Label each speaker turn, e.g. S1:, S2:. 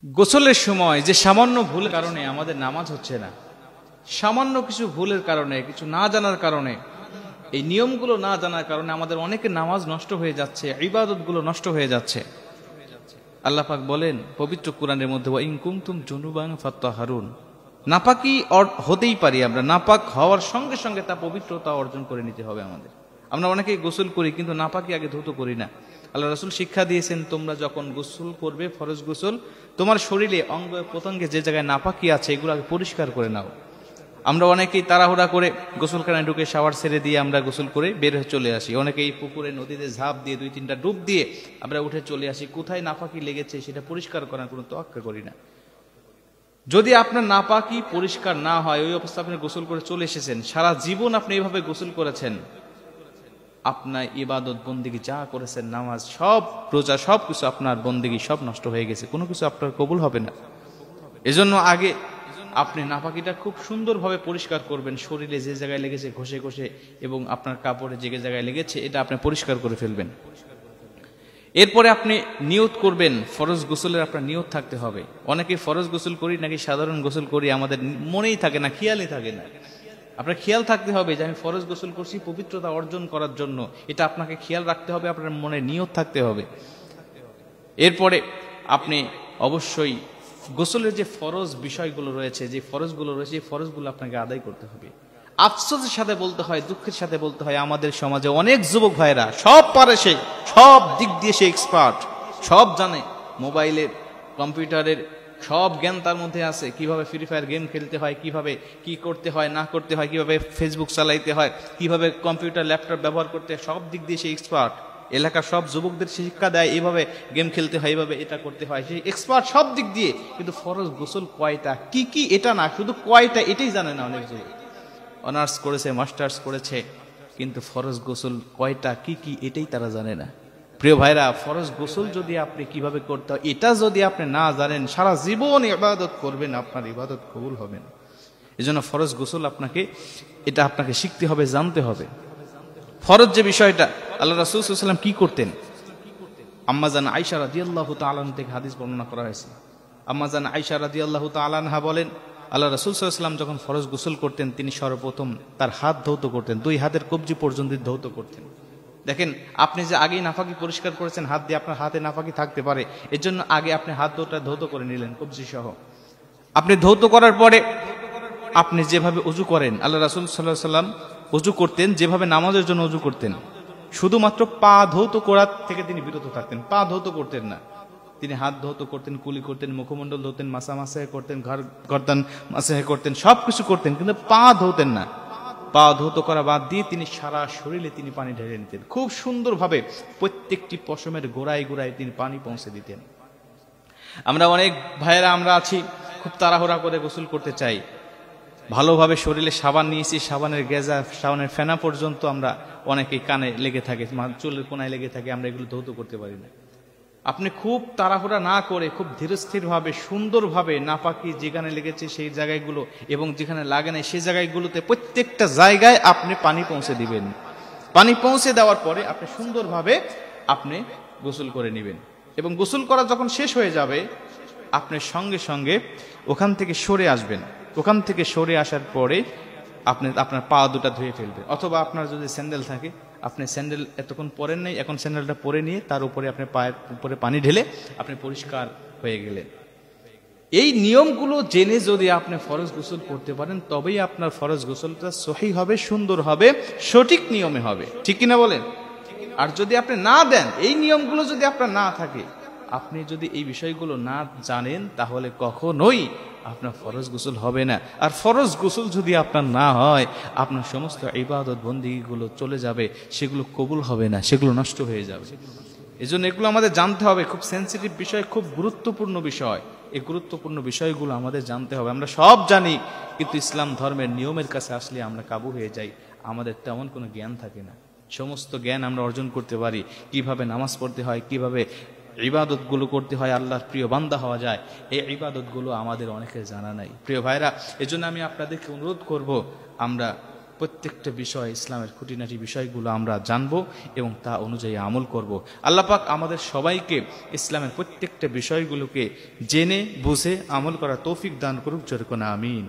S1: গোসলের সময় যে সামান্য ভুলের কারণে আমাদের নামাজ হচ্ছে না, সামান্য কিছু ভুলের কারণে, কিছু না জানার কারণে, এই নিয়মগুলো না জানার কারণে আমাদের অনেকের নামাজ নষ্ট হয়ে যাচ্ছে, ইবাদতগুলো নষ্ট হয়ে যাচ্ছে। আল্লাহ পাক বলেন পবিত্র কোরআনের মধ্যে, ওয়া ইন কুনতুম জুনুবান ফাত্তাহারুন, নাপাকি হতেই পারি আমরা, নাপাক হওয়ার সঙ্গে সঙ্গে তা পবিত্রতা অর্জন করে নিতে হবে আমাদের। আমরা অনেকেই গোসল করি কিন্তু নাপাকি আগে ধৌত করি না। আল্লাহ রাসূল শিক্ষা দিয়েছেন, তোমরা যখন গোসল করবে, ফরজ গোসল, তোমার শরীরে অঙ্গ প্রত্যঙ্গে যে জায়গায় নাপাকি আছে এগুলো আগে পরিষ্কার করে নাও। আমরা অনেকেই তাড়াহুড়া করে গোসলখানায় ঢুকে শাওয়ার ছেড়ে দিয়ে আমরা গোসল করে বের হয়ে চলে আসি। অনেকেই পুকুরে নদীতে ঝাঁপ দিয়ে 2-3টা ডুব দিয়ে আমরা উঠে চলে আসি, কোথায় নাপাকি লেগেছে সেটা পরিষ্কার করার কোনো তোয়াক্কা করি না। যদি আপনার নাপাকি পরিষ্কার না হয়, ওই অবস্থা আপনি গোসল করে চলে এসেছেন, সারা জীবন আপনি এইভাবে গোসল করেছেন, আপনার ইবাদত বন্দেগী যা করেছেন, নামাজ, সব রোজা, সব কিছু আপনার বন্দেগী সব নষ্ট হয়ে গেছে, কোনো কিছু আপনার কবুল হবে না। এজন্য আগে আপনি নাপাকিটা খুব সুন্দরভাবে পরিষ্কার করবেন, শরীরে যে জায়গায় লেগেছে ঘষে ঘষে, এবং আপনার কাপড়ে যে জায়গায় লেগেছে এটা আপনি পরিষ্কার করে ফেলবেন। এরপরে আপনি নিয়ত করবেন, ফরজ গোসলের আপনার নিয়ত থাকতে হবে। অনেকে ফরজ গোসল করি নাকি সাধারণ গোসল করি, আমাদের মনেই থাকে না, খেয়ালই থাকে না। আপনার খেয়াল থাকতে হবে যে আমি ফরজ গোসল করছি পবিত্রতা অর্জন করার জন্য, এটা আপনাকে খেয়াল রাখতে হবে, আপনার মনে নিয়ত থাকতে হবে। এরপরে আপনি অবশ্যই গোসলের যে ফরজ বিষয়গুলো রয়েছে, যে ফরজগুলো রয়েছে, এই ফরজগুলো আপনাকে আদায় করতে হবে। আফসোসের সাথে বলতে হয়, দুঃখের সাথে বলতে হয়, আমাদের সমাজে অনেক যুবক ভাইরা সব পারে, সে সব দিক দিয়ে সে এক্সপার্ট, সব জানে, মোবাইলের, কম্পিউটারের সব জ্ঞান তার মধ্যে আছে, কিভাবে ফ্রি ফায়ার গেম খেলতে হয়, কিভাবে কি করতে হয় না করতে হয়, কিভাবে ফেসবুক চালাইতে হয়, কিভাবে কম্পিউটার ল্যাপটপ ব্যবহার করতে হয়, সব দিক দিয়ে সে এক্সপার্ট। এলাকার সব যুবকদের শিক্ষা দেয়, এইভাবে গেম খেলতে হয়, এইভাবে এটা করতে হয়, সে এক্সপার্ট সব দিক দিয়ে। কিন্তু ফরজ গোসল কয়টা, কি কি, এটা না, শুধু কয়টা এটাই জানে না অনেক যুবক। অনার্স করেছে, মাস্টার্স করেছে, কিন্তু ফরজ গোসল কয়টা, কি কি, এটাই তারা জানে না। প্রিয় ভাইরা, ফরজ গোসল যদি আপনি কিভাবে করতে হয় এটা যদি আপনি না জানেন, সারা জীবন ইবাদত করবেন, আপনার ইবাদত কবুল হবে না। এজন্য ফরজ গোসল এটা আপনাকে শিখতে হবে, জানতে হবে। ফরজ যে বিষয়টা, আল্লাহ রাসূল সাল্লাল্লাহু আলাইহি ওয়াসাল্লাম কি করতেন, আম্মাজান আয়েশা রাদিয়াল্লাহু তাআলা আনহা থেকে হাদিস বর্ণনা করা হয়েছে। আম্মাজান আয়েশা রাদিয়াল্লাহু তাআলা আনহা বলেন, আল্লাহ রাসূল সাল্লাল্লাহু আলাইহি ওয়াসাল্লাম যখন ফরজ গোসল করতেন, তিনি সর্বপ্রথম তার হাত ধৌত করতেন, 2 হাতের কবজি পর্যন্ত ধৌত করতেন। দেখেন, আপনি যে আগেই নাফাকি পরিষ্কার করেছেন, হাত দিয়ে আপনার হাতে নাফাকি থাকতে পারে, এর জন্য আগে আপনি হাত দুটো ধৌত করে নিলেন কবজি সহ। আপনি ধৌত করার পরে আপনি যেভাবে ওযু করেন, আল্লাহ রাসূল সাল্লাল্লাহু আলাইহি ওয়াসাল্লাম ওযু করতেন যেভাবে নামাজের জন্য ওযু করতেন, শুধুমাত্র পা ধৌত করার থেকে তিনি বিরত থাকতেন, পা ধৌত করতেন না। তিনি হাত ধৌত করতেন, কুলি করতেন, মুখমণ্ডল ধৌতেন, মাসাহে করতেন, গর্দান মাসাহে করতেন, সবকিছু করতেন, কিন্তু পা ধৌতেন না। পা ধৌত করা বাদ দিয়ে তিনি সারা শরীরে তিনি পানি ঢেলে নিতেন, খুব সুন্দরভাবে প্রত্যেকটি পশমের গোড়ায় গোড়ায় তিনি পানি পৌঁছে দিতেন। আমরা অনেক ভাইয়েরা আমরা আছি, খুব তাড়াহুড়া করে গোসল করতে চাই, ভালোভাবে শরীরে সাবান নিয়েছি, সাবানের গেজা, সাবানের ফেনা পর্যন্ত আমরা অনেকেই কানে লেগে থাকে, চুলের কোনায় লেগে থাকে, আমরা এগুলো ধৌত করতে পারি না। আপনি খুব তাড়াহুড়া না করে খুব ধীরস্থিরভাবে সুন্দরভাবে নাপাকি যেখানে লেগেছে সেই জায়গাগুলো এবং যেখানে লাগে না সেই জায়গাগুলোতে প্রত্যেকটা জায়গায় আপনি পানি পৌঁছে দিবেন। পানি পৌঁছে দেওয়ার পরে আপনি সুন্দরভাবে আপনি গোসল করে নেবেন, এবং গোসল করা যখন শেষ হয়ে যাবে আপনি সঙ্গে সঙ্গে ওখান থেকে সরে আসবেন। ওখান থেকে সরে আসার পরে আপনি আপনার পা দুটা ধুয়ে ফেলবেন, অথবা আপনার যদি স্যান্ডেল থাকে, আপনি স্যান্ডেল এতক্ষণ পরেন নাই, এখন স্যান্ডেলটা পরে নিয়ে তার উপরে আপনি পায়ের উপরে পানি ঢেলে আপনি পরিষ্কার হয়ে গেলেন। এই নিয়মগুলো জেনে যদি আপনি ফরজ গোসল করতে পারেন, তবেই আপনার ফরজ গোসলটা সহিহ হবে, সুন্দর হবে, সঠিক নিয়মে হবে, ঠিক কিনা বলেন? আর যদি আপনি না দেন, এই নিয়মগুলো যদি আপনার না থাকে, আপনি যদি এই বিষয়গুলো না জানেন, তাহলে কখনোই আপনার ফরজ গোসল হবে না। আর ফরজ গোসল যদি আপনার না হয়, আপনার সমস্ত ইবাদত বন্দেগীগুলো চলে যাবে, সেগুলো কবুল হবে না, সেগুলো নষ্ট হয়ে যাবে। এজন্য এগুলো আমাদের জানতে হবে, খুব সেন্সিটিভ বিষয়, খুব গুরুত্বপূর্ণ বিষয়। এই গুরুত্বপূর্ণ বিষয়গুলো আমাদের জানতে হবে। আমরা সব জানি, কিন্তু ইসলাম ধর্মের নিয়মের কাছে আসলে আমরা কাবু হয়ে যাই, আমাদের তেমন কোনো জ্ঞান থাকে না। সমস্ত জ্ঞান আমরা অর্জন করতে পারি, কিভাবে নামাজ পড়তে হয়, কিভাবে ইবাদতগুলো করতে হয়, আল্লাহর প্রিয় বান্দা হওয়া যায়, এই ইবাদতগুলো আমাদের অনেকের জানা নাই। প্রিয় ভাইরা, এজন্য আমি আপনাদেরকে অনুরোধ করব, আমরা প্রত্যেকটা বিষয় ইসলামের খুঁটিনাটি বিষয়গুলো আমরা জানবো এবং তা অনুযায়ী আমল করব। আল্লাহ পাক আমাদের সবাইকে ইসলামের প্রত্যেকটা বিষয়গুলোকে জেনে বুঝে আমল করা তৌফিক দান করুক, জোরে কোন আমিন।